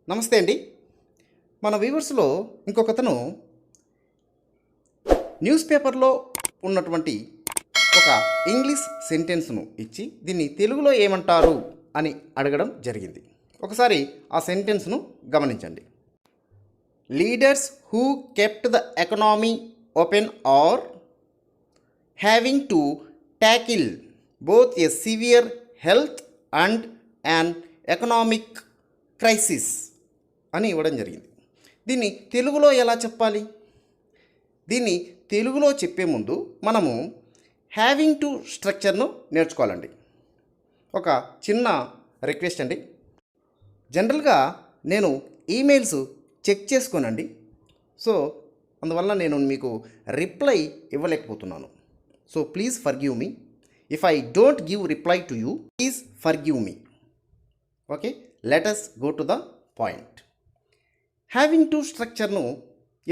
నమస్తే అండి. మన వ్యూవర్స్లో ఇంకొకతను న్యూస్ పేపర్లో ఉన్నటువంటి ఒక ఇంగ్లీష్ సెంటెన్స్ను ఇచ్చి దీన్ని తెలుగులో ఏమంటారు అని అడగడం జరిగింది. ఒకసారి ఆ సెంటెన్స్ను గమనించండి. Leaders who kept the economy open are having to tackle both a severe health and an economic crisis అని ఇవ్వడం జరిగింది. దీన్ని తెలుగులో ఎలా చెప్పాలి? దీన్ని తెలుగులో చెప్పే ముందు మనము హ్యావింగ్ టు స్ట్రక్చర్ను నేర్చుకోవాలండి. ఒక చిన్న రిక్వెస్ట్ అండి. జనరల్గా నేను ఈమెయిల్స్ చెక్ చేసుకోనండి. సో అందువల్ల నేను మీకు రిప్లై ఇవ్వలేకపోతున్నాను. So please forgive me. If I don't give reply to you, please forgive me. Okay, let us go to the point. Having to స్ట్రక్చర్ను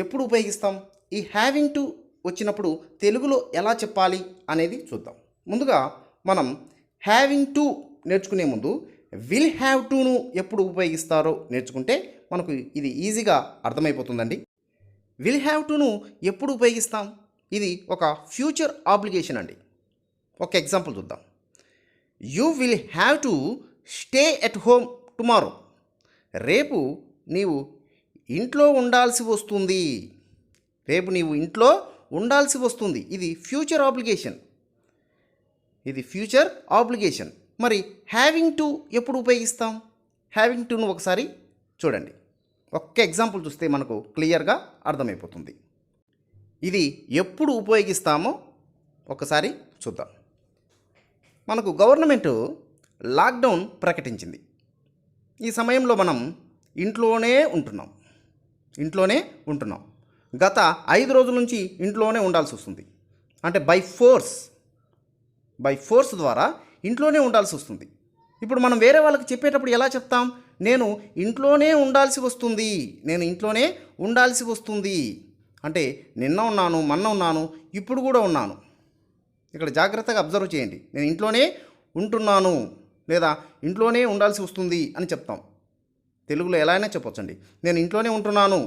ఎప్పుడు ఉపయోగిస్తాం? ఈ హ్యావింగ్ టు వచ్చినప్పుడు తెలుగులో ఎలా చెప్పాలి అనేది చూద్దాం. ముందుగా మనం హ్యావింగ్ టు నేర్చుకునే ముందు విల్ హ్యావ్ టును ఎప్పుడు ఉపయోగిస్తారో నేర్చుకుంటే మనకు ఇది ఈజీగా అర్థమైపోతుందండి. విల్ హ్యావ్ టును ఎప్పుడు ఉపయోగిస్తాం? ఇది ఒక ఫ్యూచర్ ఆబ్లిగేషన్ అండి. ఒక ఎగ్జాంపుల్ చూద్దాం. You will have to stay at home tomorrow. రేపు నీవు ఇంట్లో ఉండాల్సి వస్తుంది. రేపు నీవు ఇంట్లో ఉండాల్సి వస్తుంది. ఇది ఫ్యూచర్ ఆబ్లిగేషన్. ఇది ఫ్యూచర్ ఆబ్లిగేషన్. మరి హ్యావింగ్ టు ఎప్పుడు ఉపయోగిస్తాం? హ్యావింగ్ టును ఒకసారి చూడండి. ఒక్క ఎగ్జాంపుల్ చూస్తే మనకు క్లియర్గా అర్థమైపోతుంది. ఇది ఎప్పుడు ఉపయోగిస్తామో ఒకసారి చూద్దాం. మనకు గవర్నమెంట్ లాక్డౌన్ ప్రకటించింది. ఈ సమయంలో మనం ఇంట్లోనే ఉంటున్నాం. గత 5 రోజుల నుంచి ఇంట్లోనే ఉండాల్సి వస్తుంది. అంటే బై ఫోర్స్ ద్వారా ఇంట్లోనే ఉండాల్సి వస్తుంది. ఇప్పుడు మనం వేరే వాళ్ళకి చెప్పేటప్పుడు ఎలా చెప్తాం? నేను ఇంట్లోనే ఉండాల్సి వస్తుంది. అంటే నిన్న ఉన్నాను, మొన్న ఉన్నాను, ఇప్పుడు కూడా ఉన్నాను. ఇక్కడ జాగ్రత్తగా అబ్జర్వ్ చేయండి. నేను ఇంట్లోనే ఉంటున్నాను లేదా ఇంట్లోనే ఉండాల్సి వస్తుంది అని చెప్తాం. తెలుగులో ఎలా అయినా చెప్పొచ్చండి. నేను ఇంట్లోనే ఉంటున్నాను,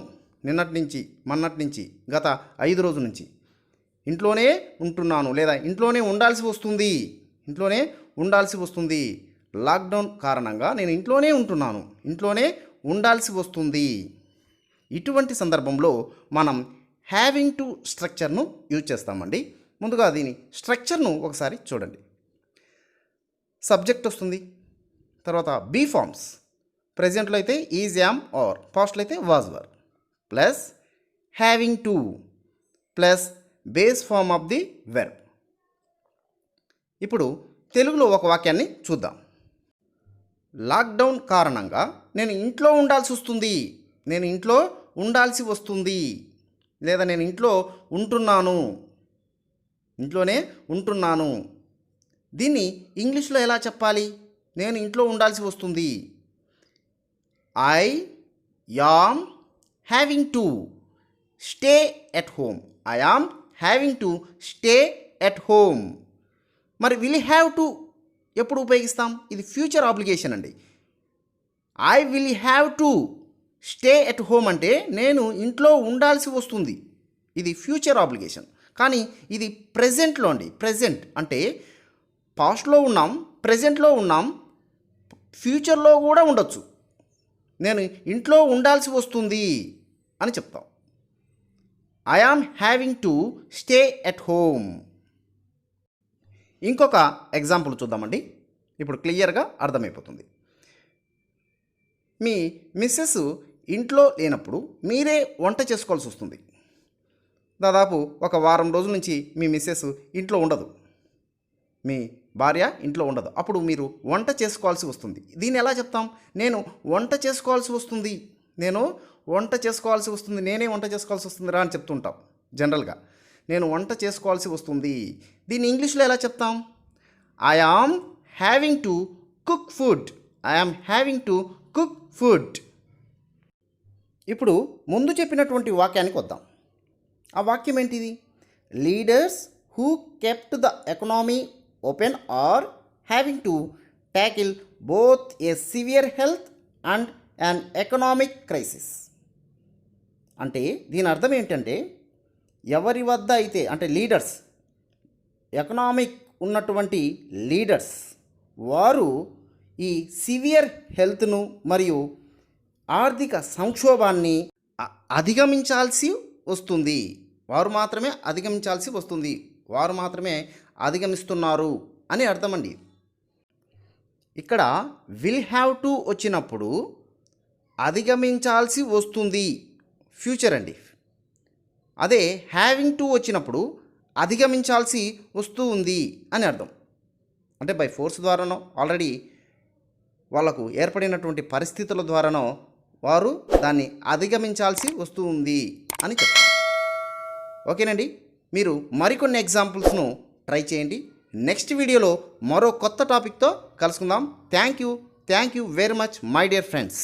నిన్నటి నుంచి, మొన్నటి నుంచి, గత 5 రోజుల నుంచి ఇంట్లోనే ఉంటున్నాను లేదా ఇంట్లోనే ఉండాల్సి వస్తుంది. లాక్డౌన్ కారణంగా నేను ఇంట్లోనే ఉండాల్సి వస్తుంది. ఇటువంటి సందర్భంలో మనం హ్యావింగ్ టు స్ట్రక్చర్ను యూజ్ చేస్తామండి. ముందుగా దీని స్ట్రక్చర్ను ఒకసారి చూడండి. సబ్జెక్ట్ వస్తుంది, తర్వాత బీ ఫార్మ్స్, ప్రెజెంట్లో అయితే ఈజ్, యామ్, ఆర్, పాస్ట్లో అయితే was, were, plus having to plus base form of the verb. ఇప్పుడు తెలుగులో ఒక వాక్యాన్ని చూద్దాం. లాక్డౌన్ కారణంగా నేను ఇంట్లో ఉండాల్సి వస్తుంది లేదా నేను ఇంట్లోనే ఉంటున్నాను. దీన్ని ఇంగ్లీష్లో ఎలా చెప్పాలి? నేను ఇంట్లో ఉండాల్సి వస్తుంది. I am having to stay at home. మరి విల్ హ్యావ్ టు ఎప్పుడు ఉపయోగిస్తాం? ఇది ఫ్యూచర్ ఆబ్లిగేషన్ అండి. I will have to stay at home అంటే నేను ఇంట్లో ఉండాల్సి వస్తుంది. ఇది ఫ్యూచర్ ఆబ్లిగేషన్. కానీ ఇది ప్రెజెంట్లో అండి. ప్రెజెంట్ అంటే పాస్ట్లో ఉన్నాం, ప్రెజెంట్లో ఉన్నాం, ఫ్యూచర్లో కూడా ఉండొచ్చు. నేను ఇంట్లో ఉండాల్సి వస్తుంది అని చెప్తాం. I am having to stay at home. ఇంకొక ఎగ్జాంపుల్ చూద్దామండి. ఇప్పుడు క్లియర్గా అర్థమైపోతుంది. మీ మిస్సెస్ ఇంట్లో లేనప్పుడు మీరే వంట చేసుకోవాల్సి వస్తుంది. దాదాపు ఒక వారం రోజుల నుంచి మీ మిస్సెస్ ఇంట్లో ఉండదు, మీ భార్య ఇంట్లో ఉండదు. అప్పుడు మీరు వంట చేసుకోవాల్సి వస్తుంది. దీన్ని ఎలా చెప్తాం? నేను వంట చేసుకోవాల్సి వస్తుంది, నేనే వంట చేసుకోవాల్సి వస్తుంది రా అని చెప్తుంటాం జనరల్గా. నేను వంట చేసుకోవాల్సి వస్తుంది. దీన్ని ఇంగ్లీష్లో ఎలా చెప్తాం? I am having to cook food. ఇప్పుడు ముందు చెప్పినటువంటి వాక్యానికి వద్దాం. ఆ వాక్యం ఏంటిది? Leaders who kept the economy open are having to tackle both a severe health and an economic crisis. అంటే దీని అర్థం ఏంటంటే ఎవరి వద్ద అయితే అంటే లీడర్స్, ఎకనామిక్ ఉన్నటువంటి లీడర్స్ వారు ఈ సివియర్ హెల్త్ను మరియు ఆర్థిక సంక్షోభాన్ని అధిగమించాల్సి వస్తుంది. వారు మాత్రమే అధిగమిస్తున్నారు అని అర్థమండి. ఇక్కడ విల్ హ్యావ్ టు వచ్చినప్పుడు అధిగమించాల్సి వస్తుంది, ఫ్యూచర్ అండి. అదే హ్యావింగ్ టు వచ్చినప్పుడు అధిగమించాల్సి వస్తుంది అని అర్థం. అంటే బై ఫోర్స్ ద్వారానో ఆల్రెడీ వాళ్ళకు ఏర్పడినటువంటి పరిస్థితుల ద్వారానో వారు దాన్ని అధిగమించాల్సి వస్తుంది అని చెప్తారు. ఓకేనండి, మీరు మరికొన్ని ఎగ్జాంపుల్స్ను ట్రై చేయండి. నెక్స్ట్ వీడియోలో మరో కొత్త టాపిక్తో కలుసుకుందాం. Thank you very much my dear friends.